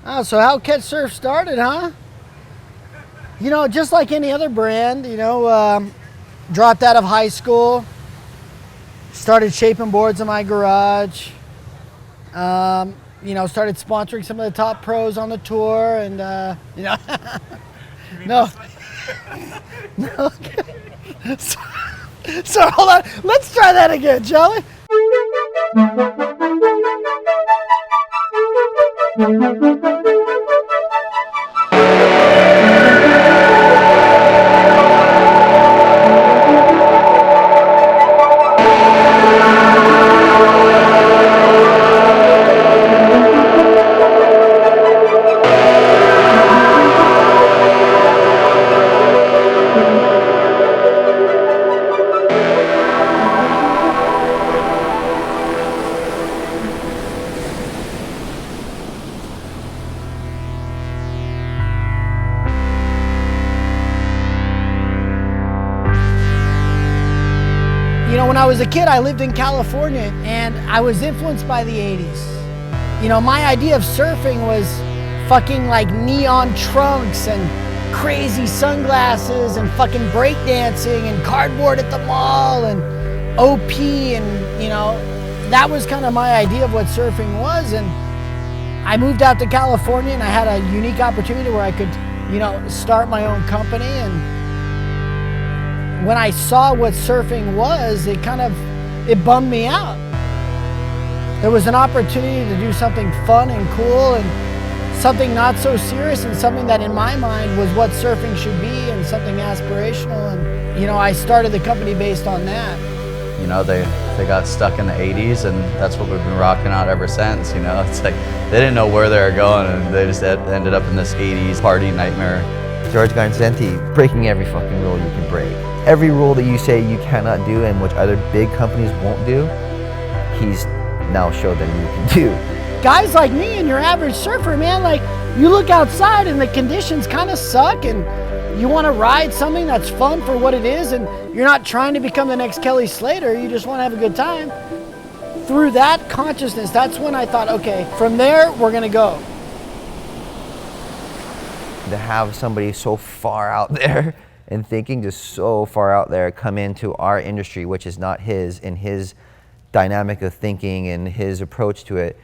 Oh, so how Catch Surf started, huh? You know, just like any other brand, dropped out of high school, started shaping boards in my garage, started sponsoring some of the top pros on the tour, and, no. No. So hold on, let's try that again, shall we? When I was a kid, I lived in California and I was influenced by the 80s. You know, my idea of surfing was fucking like neon trunks and crazy sunglasses and fucking breakdancing and cardboard at the mall and OP, and that was kind of my idea of what surfing was. And I moved out to California and I had a unique opportunity where I could, start my own company. And when I saw what surfing was, it bummed me out. There was an opportunity to do something fun and cool and something not so serious, and something that in my mind was what surfing should be, and something aspirational. And I started the company based on that. They got stuck in the 80s, and that's what we've been rocking out ever since. It's like they didn't know where they were going, and they just ended up in this 80s party nightmare. George Garcenti, breaking every fucking rule you can break. Every rule that you say you cannot do and which other big companies won't do, he's now showed that you can do. Guys like me and your average surfer, man, like you look outside and the conditions kind of suck, and you want to ride something that's fun for what it is, and you're not trying to become the next Kelly Slater, you just want to have a good time. Through that consciousness, that's when I thought, okay, from there, we're going to go. To have somebody so far out there and thinking just so far out there come into our industry, which is not his, and his dynamic of thinking and his approach to it,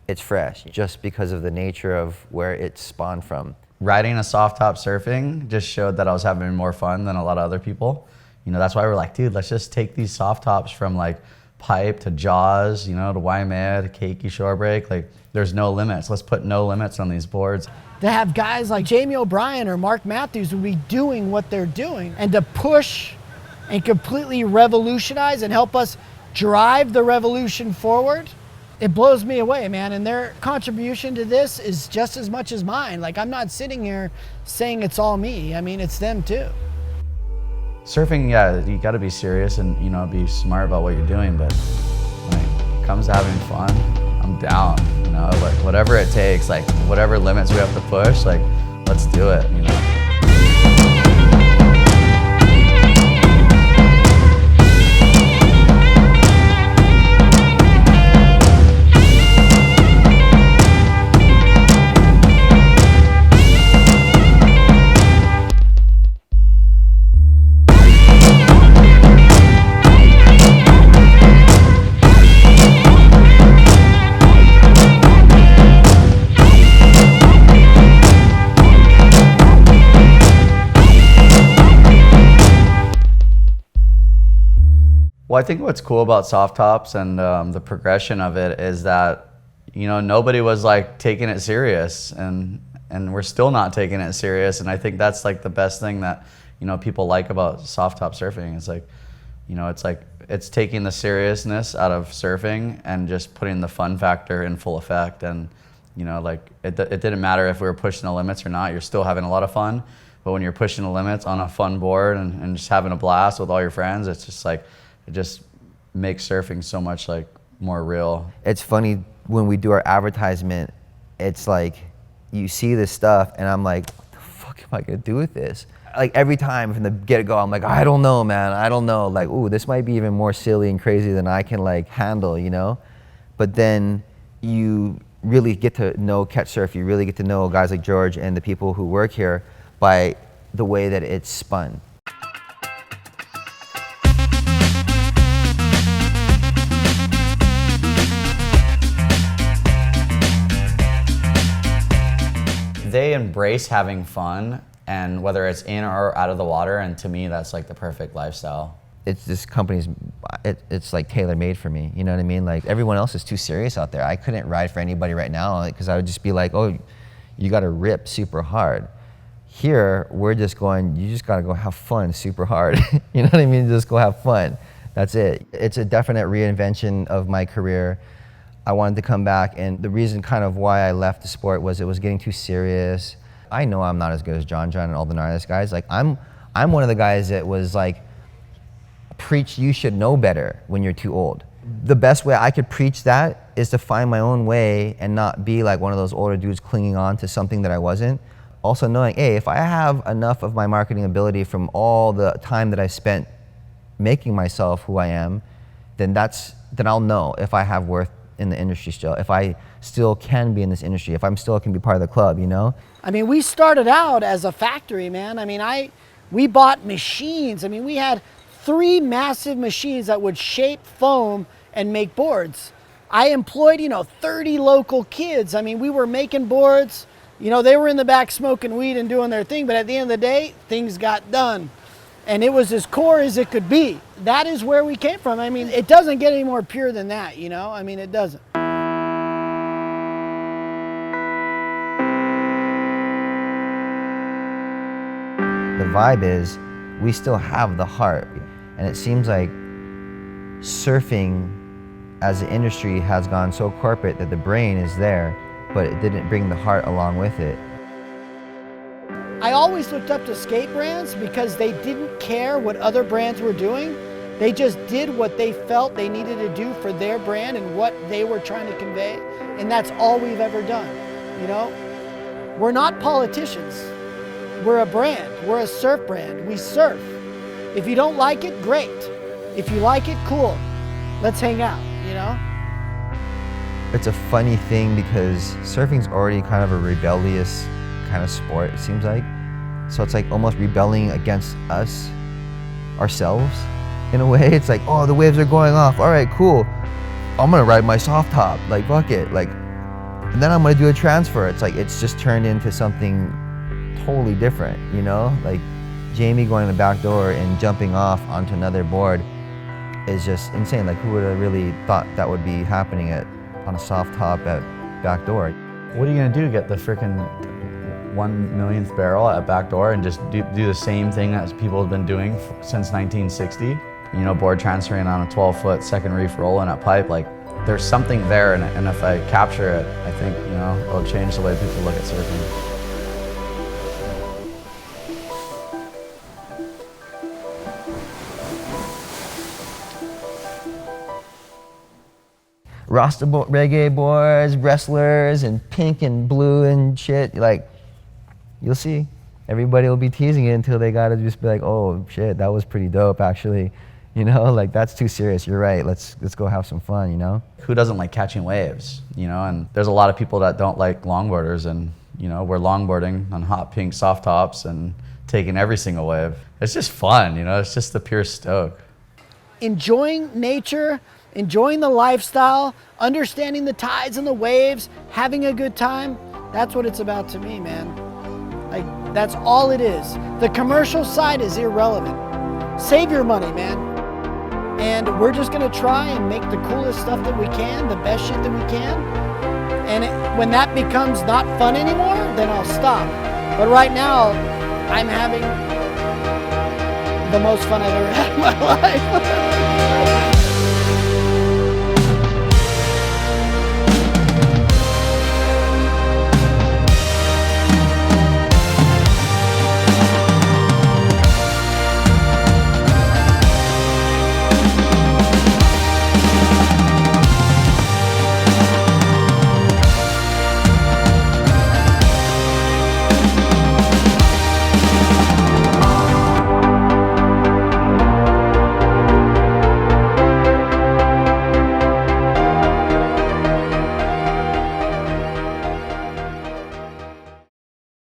it's fresh just because of the nature of where it spawned from. Riding a soft top surfing just showed that I was having more fun than a lot of other people. That's why we're like, dude, let's just take these soft tops from like Pipe to Jaws, to Waimea to Keiki Shorebreak. Like, there's no limits. Let's put no limits on these boards. To have guys like Jamie O'Brien or Mark Matthews would be doing what they're doing, and to push and completely revolutionize and help us drive the revolution forward, it blows me away, man. And their contribution to this is just as much as mine. Like, I'm not sitting here saying it's all me. I mean, it's them too. Surfing, yeah, you got to be serious and be smart about what you're doing, but when it comes to having fun, I'm down. Like whatever it takes, like whatever limits we have to push, like let's do it. Well, I think what's cool about soft tops and the progression of it is that, nobody was like taking it serious, and we're still not taking it serious. And I think that's like the best thing that, people like about soft top surfing. It's like, it's taking the seriousness out of surfing and just putting the fun factor in full effect. And, it didn't matter if we were pushing the limits or not, you're still having a lot of fun. But when you're pushing the limits on a fun board and just having a blast with all your friends, it's just like, it just makes surfing so much like more real. It's funny when we do our advertisement, it's like you see this stuff and I'm like, what the fuck am I gonna do with this? Like every time from the get-go, I'm like, I don't know, man, I don't know. Like, ooh, this might be even more silly and crazy than I can like handle, But then you really get to know Catch Surf, you really get to know guys like George and the people who work here by the way that it's spun. They embrace having fun, and whether it's in or out of the water, and to me that's like the perfect lifestyle. It's this company's, it's like tailor-made for me, you know what I mean? Like everyone else is too serious out there. I couldn't ride for anybody right now because I would just be like, oh, you gotta rip super hard. Here, we're just going, you just gotta go have fun super hard. You know what I mean? Just go have fun. That's it. It's a definite reinvention of my career. I wanted to come back, and the reason kind of why I left the sport was it was getting too serious. I know I'm not as good as John and all the gnarliest guys. Like I'm one of the guys that was like, preach you should know better when you're too old. The best way I could preach that is to find my own way and not be like one of those older dudes clinging on to something that I wasn't. Also knowing, hey, if I have enough of my marketing ability from all the time that I spent making myself who I am, then I'll know if I have worth in the industry still, if I still can be in this industry, if I'm still can be part of the club, you know? I mean, we started out as a factory, man. I mean, we bought machines. I mean, we had 3 massive machines that would shape foam and make boards. I employed, 30 local kids. I mean, we were making boards. They were in the back smoking weed and doing their thing, but at the end of the day, things got done. And it was as core as it could be. That is where we came from. I mean, it doesn't get any more pure than that, I mean, it doesn't. The vibe is, we still have the heart. And it seems like surfing as an industry has gone so corporate that the brain is there, but it didn't bring the heart along with it. I always looked up to skate brands because they didn't care what other brands were doing. They just did what they felt they needed to do for their brand and what they were trying to convey. And that's all we've ever done, We're not politicians. We're a brand. We're a surf brand. We surf. If you don't like it, great. If you like it, cool. Let's hang out, It's a funny thing because surfing's already kind of a rebellious kind of sport, it seems like. So it's like almost rebelling against us, ourselves, in a way. It's like, oh, the waves are going off. All right, cool. I'm gonna ride my soft top, like fuck it. And then I'm gonna do a transfer. It's like, it's just turned into something totally different, Like Jamie going to the back door and jumping off onto another board is just insane. Like who would have really thought that would be happening on a soft top at back door? What are you gonna do? Get the freaking 1 millionth barrel at back door and just do the same thing that people have been doing since 1960? Board transferring on a 12-foot second reef roll and a pipe. Like there's something there, and if I capture it, I think it'll change the way people look at surfing. Rasta reggae boards, wrestlers, and pink and blue and shit. Like, you'll see. Everybody will be teasing it until they gotta just be like, oh shit, that was pretty dope actually. Like that's too serious. You're right. Let's go have some fun, Who doesn't like catching waves, And there's a lot of people that don't like longboarders, and we're longboarding on hot pink soft tops and taking every single wave. It's just fun, It's just the pure stoke. Enjoying nature, enjoying the lifestyle, understanding the tides and the waves, having a good time, that's what it's about to me, man. Like, that's all it is. The commercial side is irrelevant. Save your money, man. And we're just gonna try and make the coolest stuff that we can, the best shit that we can. And when that becomes not fun anymore, then I'll stop. But right now, I'm having the most fun I've ever had in my life.